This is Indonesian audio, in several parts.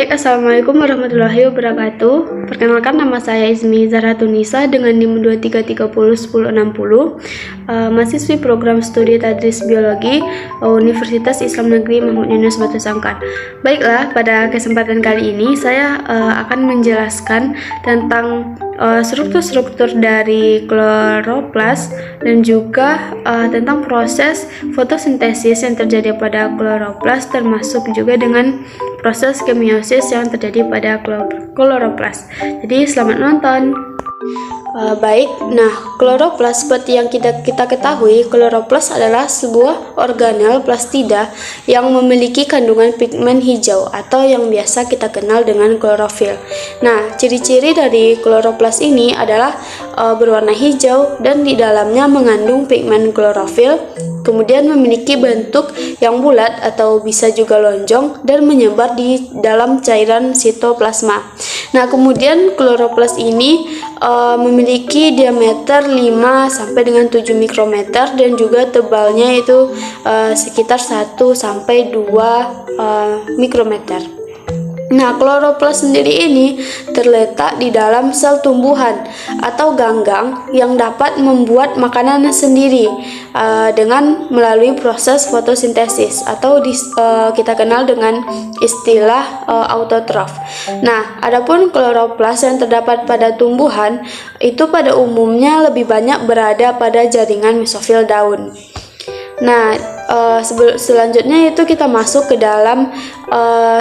Baik, Assalamualaikum warahmatullahi wabarakatuh. Perkenalkan, nama saya Izmi Zahratunisa dengan NIM 23301060, mahasiswi program studi Tadris Biologi Universitas Islam Negeri Mahmud Yunus Batu Sangkar. Baiklah, pada kesempatan kali ini saya akan menjelaskan tentang struktur-struktur dari kloroplas dan juga tentang proses fotosintesis yang terjadi pada kloroplas, termasuk juga dengan proses kemiosis yang terjadi pada kloroplas. Jadi selamat menonton. Baik, kloroplas seperti yang kita ketahui, kloroplas adalah sebuah organel plastida yang memiliki kandungan pigmen hijau atau yang biasa kita kenal dengan klorofil. Nah, ciri-ciri dari kloroplas ini adalah berwarna hijau dan di dalamnya mengandung pigmen klorofil, kemudian memiliki bentuk yang bulat atau bisa juga lonjong dan menyebar di dalam cairan sitoplasma. Nah, kemudian kloroplas ini memiliki diameter 5 sampai dengan 7 mikrometer dan juga tebalnya itu sekitar 1 sampai 2 mikrometer. Nah, kloroplas sendiri ini terletak di dalam sel tumbuhan atau ganggang yang dapat membuat makanan sendiri dengan melalui proses fotosintesis atau kita kenal dengan istilah autotrof. Nah, adapun kloroplas yang terdapat pada tumbuhan itu pada umumnya lebih banyak berada pada jaringan mesofil daun. Nah, selanjutnya itu kita masuk ke dalam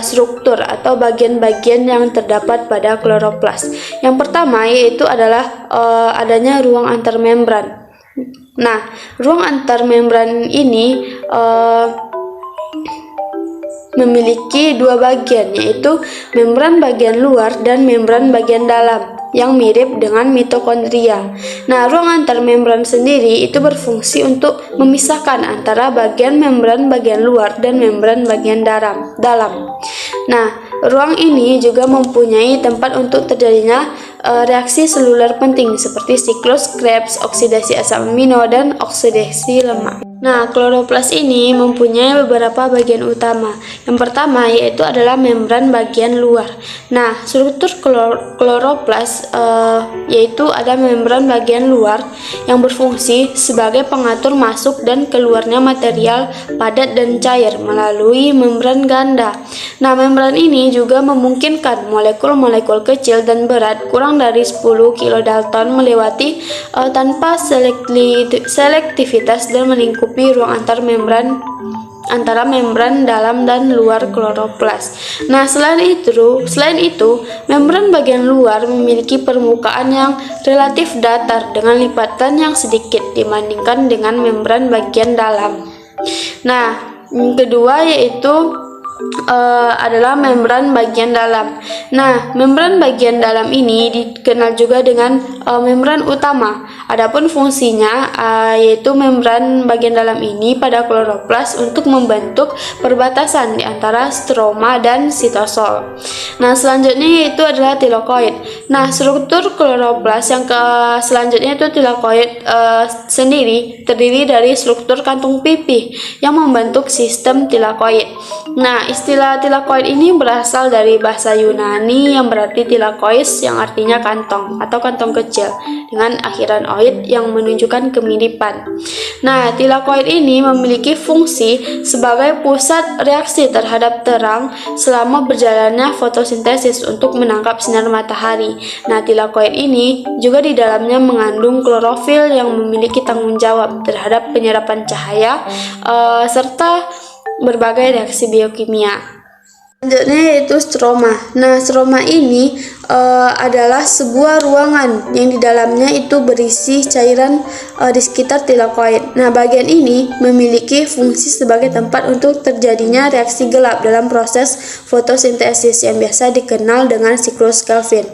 struktur atau bagian-bagian yang terdapat pada kloroplas. Yang pertama yaitu adalah adanya ruang antarmembran. Nah, ruang antarmembran ini memiliki dua bagian, yaitu membran bagian luar dan membran bagian dalam yang mirip dengan mitokondria. Nah, ruang antarmembran sendiri itu berfungsi untuk memisahkan antara bagian membran bagian luar dan membran bagian dalam. Nah, ruang ini juga mempunyai tempat untuk terjadinya reaksi seluler penting seperti siklus Krebs, oksidasi asam amino, dan oksidasi lemak. Nah, kloroplas ini mempunyai beberapa bagian utama. Yang pertama yaitu adalah membran bagian luar. Nah, struktur kloroplas yaitu ada membran bagian luar yang berfungsi sebagai pengatur masuk dan keluarnya material padat dan cair melalui membran ganda. Nah, membran ini juga memungkinkan molekul-molekul kecil dan berat kurang dari 10 kilodalton melewati tanpa selektivitas dan melingkupi ruang antara membran dalam dan luar kloroplas. Nah, selain itu, membran bagian luar memiliki permukaan yang relatif datar dengan lipatan yang sedikit dibandingkan dengan membran bagian dalam. Nah, yang kedua yaitu adalah membran bagian dalam. Nah, membran bagian dalam ini dikenal juga dengan membran utama. Adapun fungsinya yaitu membran bagian dalam ini pada kloroplas untuk membentuk perbatasan di antara stroma dan sitosol. Nah, selanjutnya yaitu adalah tilakoid. Nah, struktur kloroplas yang selanjutnya itu tilakoid sendiri terdiri dari struktur kantung pipih yang membentuk sistem tilakoid. Nah, istilah tilakoid ini berasal dari bahasa Yunani yang berarti tilakois, yang artinya kantong atau kantong kecil dengan akhiran oid yang menunjukkan kemiripan. Nah, tilakoid ini memiliki fungsi sebagai pusat reaksi terhadap terang selama berjalannya fotosintesis untuk menangkap sinar matahari. Nah, tilakoid ini juga di dalamnya mengandung klorofil yang memiliki tanggung jawab terhadap penyerapan cahaya serta berbagai reaksi biokimia. Selanjutnya yaitu stroma. Nah, stroma ini adalah sebuah ruangan yang di dalamnya itu berisi cairan di sekitar tilakoid. Nah, bagian ini memiliki fungsi sebagai tempat untuk terjadinya reaksi gelap dalam proses fotosintesis yang biasa dikenal dengan siklus Kelvin.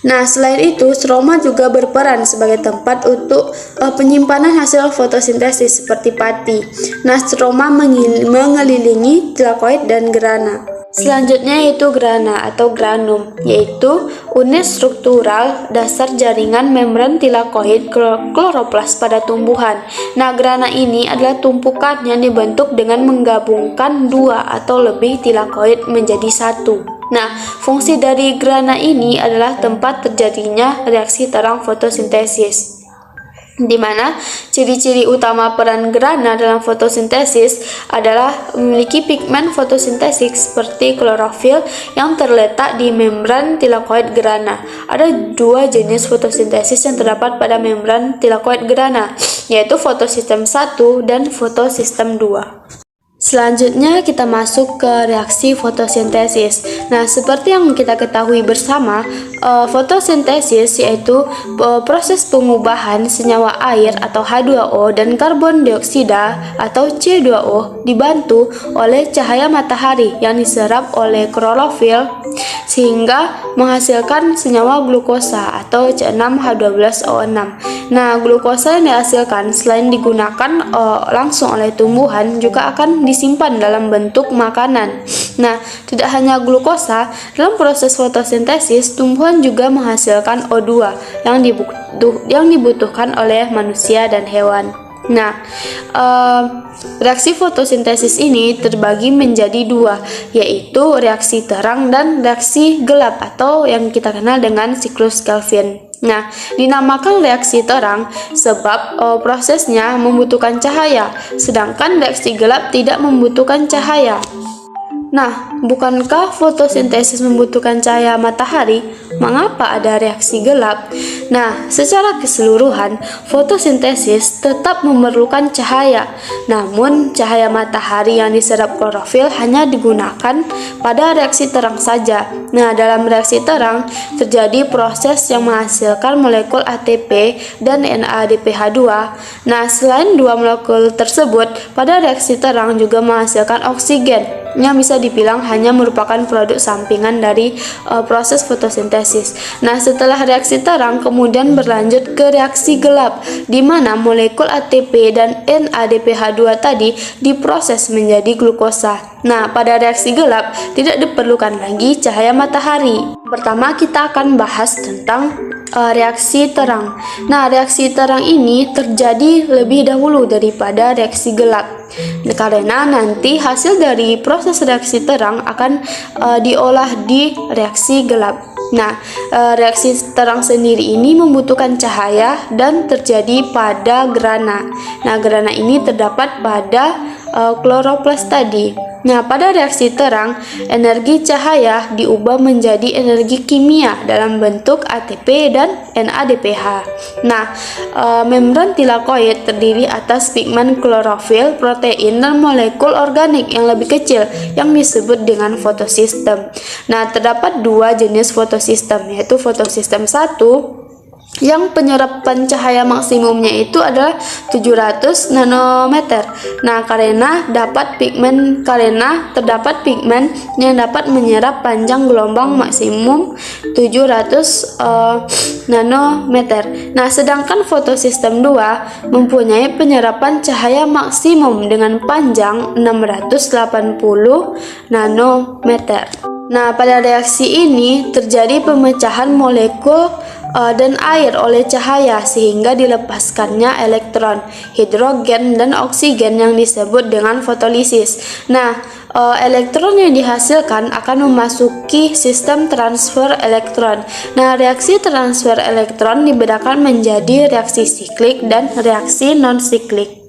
Nah, selain itu, stroma juga berperan sebagai tempat untuk penyimpanan hasil fotosintesis seperti pati. Nah, stroma mengelilingi tilakoid dan grana. Selanjutnya yaitu grana atau granum, yaitu unit struktural dasar jaringan membran tilakoid kloroplas pada tumbuhan. Nah, grana ini adalah tumpukan yang dibentuk dengan menggabungkan dua atau lebih tilakoid menjadi satu. Nah, fungsi dari gerhana ini adalah tempat terjadinya reaksi terang fotosintesis, di mana ciri-ciri utama peran gerhana dalam fotosintesis adalah memiliki pigmen fotosintesis seperti klorofil yang terletak di membran tilakoid gerhana. Ada dua jenis fotosintesis yang terdapat pada membran tilakoid gerhana, yaitu fotosistem 1 dan fotosistem 2. Selanjutnya kita masuk ke reaksi fotosintesis. Nah, seperti yang kita ketahui bersama, fotosintesis yaitu proses pengubahan senyawa air atau H2O dan karbon dioksida atau C2O dibantu oleh cahaya matahari yang diserap oleh klorofil sehingga menghasilkan senyawa glukosa atau C6H12O6. Nah, glukosa yang dihasilkan selain digunakan langsung oleh tumbuhan juga akan disimpan dalam bentuk makanan. Nah, tidak hanya glukosa, dalam proses fotosintesis tumbuhan juga menghasilkan O2 yang dibutuhkan oleh manusia dan hewan. Nah, reaksi fotosintesis ini terbagi menjadi dua, yaitu reaksi terang dan reaksi gelap atau yang kita kenal dengan siklus Kelvin. Nah, dinamakan reaksi terang sebab prosesnya membutuhkan cahaya, sedangkan reaksi gelap tidak membutuhkan cahaya. Nah, bukankah fotosintesis membutuhkan cahaya matahari? Mengapa ada reaksi gelap? Nah, secara keseluruhan, fotosintesis tetap memerlukan cahaya. Namun, cahaya matahari yang diserap klorofil hanya digunakan pada reaksi terang saja. Nah, dalam reaksi terang, terjadi proses yang menghasilkan molekul ATP dan NADPH2. Nah, selain dua molekul tersebut, pada reaksi terang juga menghasilkan oksigen yang bisa dibilang hanya merupakan produk sampingan dari proses fotosintesis. Nah, setelah reaksi terang kemudian berlanjut ke reaksi gelap, di mana molekul ATP dan NADPH2 tadi diproses menjadi glukosa. Nah, pada reaksi gelap tidak diperlukan lagi cahaya matahari. Pertama, kita akan bahas tentang reaksi terang. Nah, reaksi terang ini terjadi lebih dahulu daripada reaksi gelap. Karena nanti hasil dari proses reaksi terang akan diolah di reaksi gelap. Nah, reaksi terang sendiri ini membutuhkan cahaya dan terjadi pada gerhana. Nah, gerhana ini terdapat pada kloroplas tadi. Nah, pada reaksi terang, energi cahaya diubah menjadi energi kimia dalam bentuk ATP dan NADPH. Nah, membran tilakoid terdiri atas pigmen klorofil, protein, dan molekul organik yang lebih kecil yang disebut dengan fotosistem. Nah, terdapat dua jenis fotosistem, yaitu fotosistem 1 yang penyerapan cahaya maksimumnya itu adalah 700 nanometer. Nah, karena terdapat pigmen yang dapat menyerap panjang gelombang maksimum 700 nanometer. Nah, sedangkan fotosistem 2 mempunyai penyerapan cahaya maksimum dengan panjang 680 nanometer. Nah, pada reaksi ini terjadi pemecahan molekul dan air oleh cahaya sehingga dilepaskannya elektron, hidrogen, dan oksigen yang disebut dengan fotolisis. Nah, elektron yang dihasilkan akan memasuki sistem transfer elektron. Nah, reaksi transfer elektron dibedakan menjadi reaksi siklik dan reaksi non-siklik.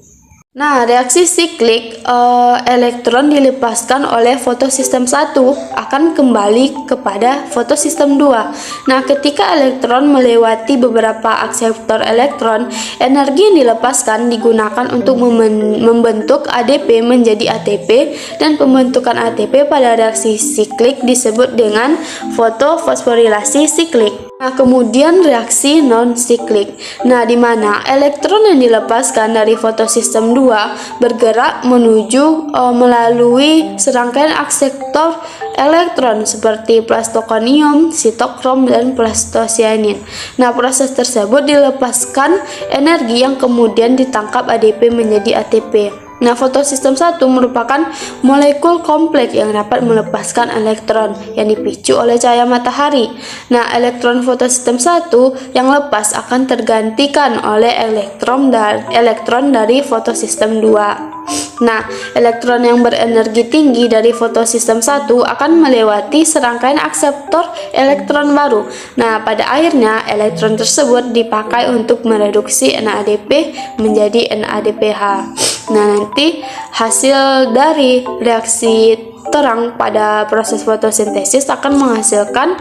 Nah, reaksi siklik, elektron dilepaskan oleh fotosistem 1 akan kembali kepada fotosistem 2. Nah, ketika elektron melewati beberapa akseptor elektron, energi yang dilepaskan digunakan untuk membentuk ADP menjadi ATP, dan pembentukan ATP pada reaksi siklik disebut dengan fotofosforilasi siklik. Nah, kemudian reaksi non-siklik. Nah, di mana elektron yang dilepaskan dari fotosistem 2 bergerak menuju melalui serangkaian akseptor elektron seperti plastokonium, sitokrom, dan plastosianin. Nah, proses tersebut dilepaskan energi yang kemudian ditangkap ADP menjadi ATP. Nah, fotosistem 1 merupakan molekul kompleks yang dapat melepaskan elektron yang dipicu oleh cahaya matahari. Nah, elektron fotosistem 1 yang lepas akan tergantikan oleh elektron dari fotosistem 2. Nah, elektron yang berenergi tinggi dari fotosistem 1 akan melewati serangkaian akseptor elektron baru. Nah, pada akhirnya elektron tersebut dipakai untuk mereduksi NADP menjadi NADPH. Nah, nanti hasil dari reaksi terang pada proses fotosintesis akan menghasilkan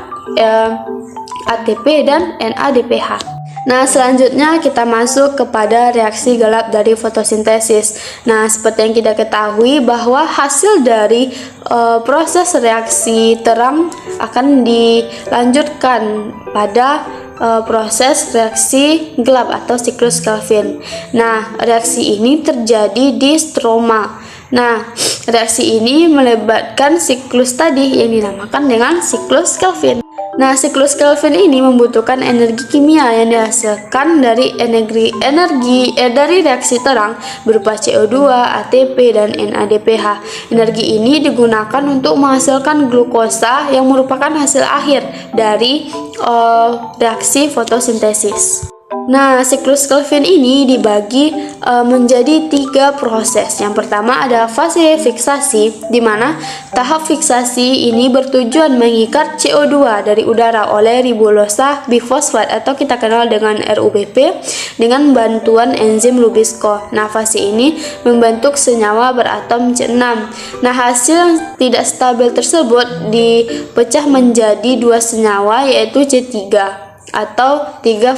ATP dan NADPH. Nah, selanjutnya kita masuk kepada reaksi gelap dari fotosintesis. Nah, seperti yang kita ketahui bahwa hasil dari proses reaksi terang akan dilanjutkan pada proses reaksi gelap atau siklus Kelvin. Nah, reaksi ini terjadi di stroma. Nah, reaksi ini melibatkan siklus tadi yang dinamakan dengan siklus Kelvin. Nah, siklus Kelvin ini membutuhkan energi kimia yang dihasilkan dari dari reaksi terang berupa CO2, ATP, dan NADPH. Energi ini digunakan untuk menghasilkan glukosa yang merupakan hasil akhir dari reaksi fotosintesis. Nah, siklus Kelvin ini dibagi menjadi 3 proses. Yang pertama ada fase fiksasi, di mana tahap fiksasi ini bertujuan mengikat CO2 dari udara oleh ribosa bifosfat atau kita kenal dengan RUBP dengan bantuan enzim Rubisco. Nah, fase ini membentuk senyawa beratom C6. Nah, hasil yang tidak stabil tersebut dipecah menjadi 2 senyawa yaitu C3 atau 3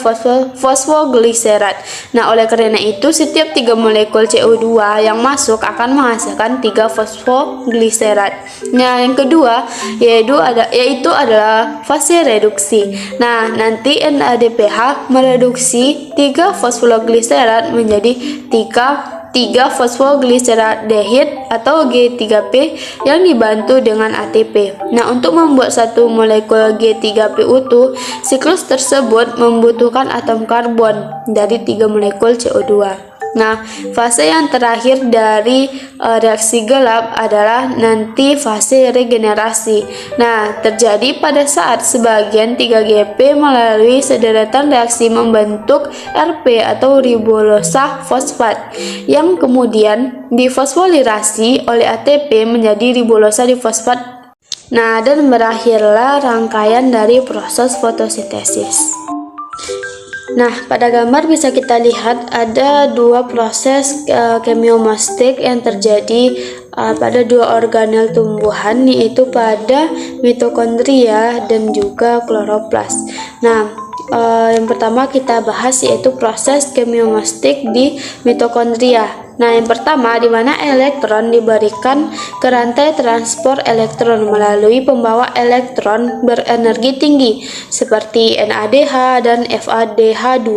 fosfogliserat. Nah, oleh karena itu setiap 3 molekul CO2 yang masuk akan menghasilkan 3 fosfogliserat. Nah, yang kedua yaitu adalah fase reduksi. Nah, nanti NADPH mereduksi 3 fosfogliserat menjadi 3 fosfogliseraldehid atau G3P yang dibantu dengan ATP. Nah, untuk membuat satu molekul G3P utuh, siklus tersebut membutuhkan atom karbon dari 3 molekul CO2. Nah, fase yang terakhir dari reaksi gelap adalah nanti fase regenerasi. Nah, terjadi pada saat sebagian 3GP melalui sederetan reaksi membentuk RP atau ribosa fosfat yang kemudian difosforilasi oleh ATP menjadi ribosa difosfat. Nah, dan berakhirlah rangkaian dari proses fotosintesis. Nah, pada gambar bisa kita lihat ada 2 proses kemiomastik yang terjadi pada 2 organel tumbuhan, yaitu pada mitokondria dan juga kloroplas. Nah, yang pertama kita bahas yaitu proses kemiomastik di mitokondria. Nah, yang pertama di mana elektron diberikan ke rantai transport elektron melalui pembawa elektron berenergi tinggi seperti NADH dan FADH2.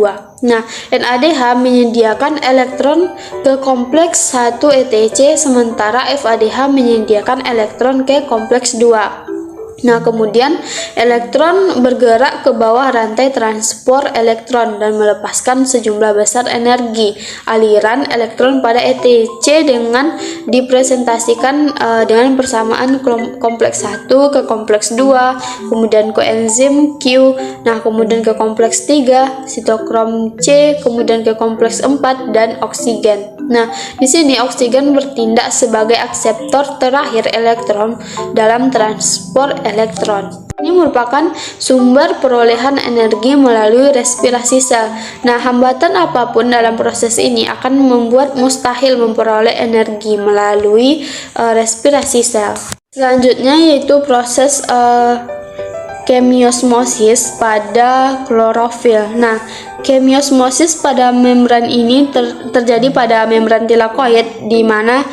Nah, NADH menyediakan elektron ke kompleks 1 ETC sementara FADH menyediakan elektron ke kompleks 2. Nah, kemudian elektron bergerak ke bawah rantai transport elektron dan melepaskan sejumlah besar energi. Aliran elektron pada ETC dengan dipresentasikan dengan persamaan kompleks 1 ke kompleks 2, kemudian koenzim Q, nah kemudian ke kompleks 3, sitokrom C, kemudian ke kompleks 4 dan oksigen. Nah, di sini oksigen bertindak sebagai akseptor terakhir elektron dalam transport elektron. Ini merupakan sumber perolehan energi melalui respirasi sel. Nah, hambatan apapun dalam proses ini akan membuat mustahil memperoleh energi melalui respirasi sel. Selanjutnya yaitu proses kemiosmosis pada klorofil. Nah, kemiosmosis pada membran ini terjadi pada membran tilakoid di mana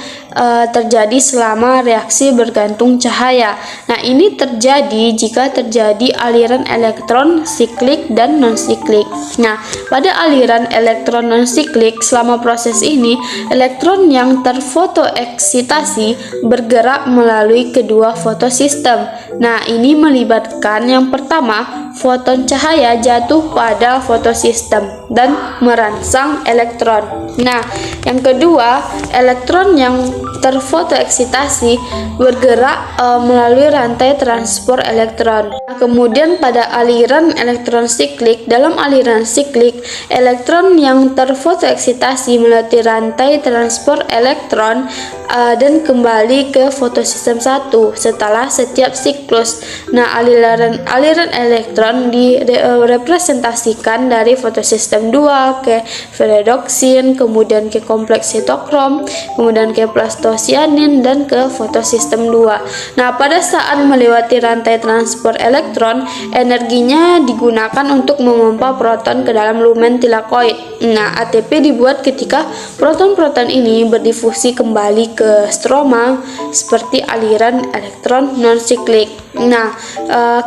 terjadi selama reaksi bergantung cahaya. Nah, ini terjadi jika terjadi aliran elektron siklik dan non-siklik. Nah, pada aliran elektron non-siklik selama proses ini, elektron yang terfotoeksitasi bergerak melalui kedua fotosistem. Nah, ini melibatkan yang pertama foton cahaya jatuh pada fotosistem dan merangsang elektron. Nah, yang kedua, elektron yang terfotoeksitasi bergerak melalui rantai transport elektron. Nah, kemudian pada aliran elektron siklik, dalam aliran siklik, elektron yang terfotoeksitasi melalui rantai transport elektron dan kembali ke fotosistem 1 setelah setiap siklus. Nah, aliran elektron direpresentasikan dari fotosistem 2 ke ferredoksin, kemudian ke kompleks sitokrom, kemudian ke plastosianin, dan ke fotosistem 2. Nah, pada saat melewati rantai transport elektron, energinya digunakan untuk memompa proton ke dalam lumen tilakoid. Nah, ATP dibuat ketika proton-proton ini berdifusi kembali ke stroma seperti aliran elektron non-siklik. Nah,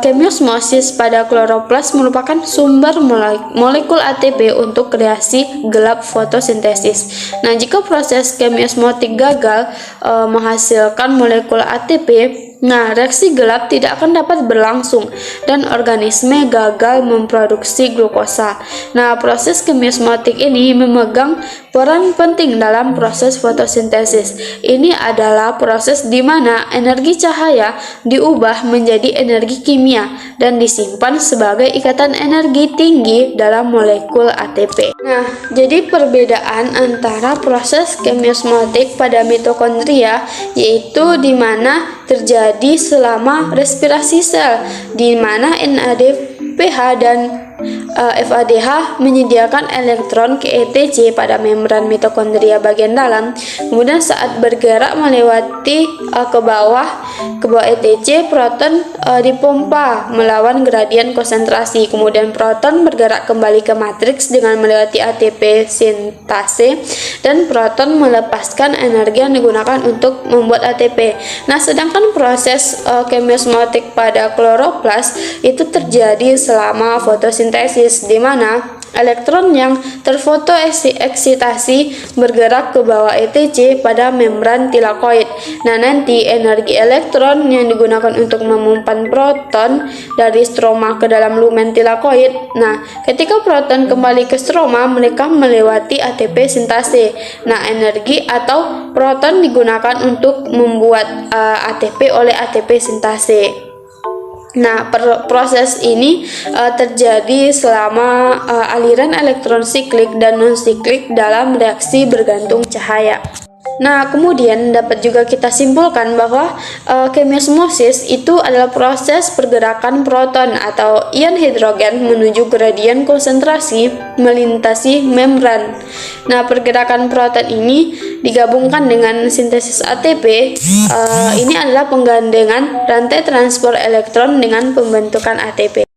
kemiosmosis pada kloroplas merupakan sumber molekul ATP untuk kreasi gelap fotosintesis. Nah, jika proses kemiosmotik gagal menghasilkan molekul ATP, nah, reaksi gelap tidak akan dapat berlangsung dan organisme gagal memproduksi glukosa. Nah, proses kemiosmotik ini memegang peran penting dalam proses fotosintesis. Ini adalah proses di mana energi cahaya diubah menjadi energi kimia dan disimpan sebagai ikatan energi tinggi dalam molekul ATP. Nah, jadi perbedaan antara proses kemiosmotik pada mitokondria yaitu di mana terjadi selama respirasi sel, di mana NADPH dan FADH menyediakan elektron ke ETC pada membran mitokondria bagian dalam. Kemudian saat bergerak melewati ke bawah ETC, proton dipompa melawan gradien konsentrasi. Kemudian proton bergerak kembali ke matriks dengan melewati ATP sintase, dan proton melepaskan energi yang digunakan untuk membuat ATP. Nah, sedangkan proses kemiosmotik pada kloroplas itu terjadi selama fotosintesis, di mana elektron yang terfotoeksitasi bergerak ke bawah ETC pada membran tilakoid. Nah, nanti energi elektron yang digunakan untuk memompa proton dari stroma ke dalam lumen tilakoid. Nah, ketika proton kembali ke stroma, mereka melewati ATP sintase. Nah, energi atau proton digunakan untuk membuat ATP oleh ATP sintase. Nah, proses ini terjadi selama aliran elektron siklik dan non-siklik dalam reaksi bergantung cahaya. Nah, kemudian dapat juga kita simpulkan bahwa kemiosmosis itu adalah proses pergerakan proton atau ion hidrogen menuju gradien konsentrasi melintasi membran. Nah, pergerakan proton ini digabungkan dengan sintesis ATP. Ini adalah penggandengan rantai transport elektron dengan pembentukan ATP.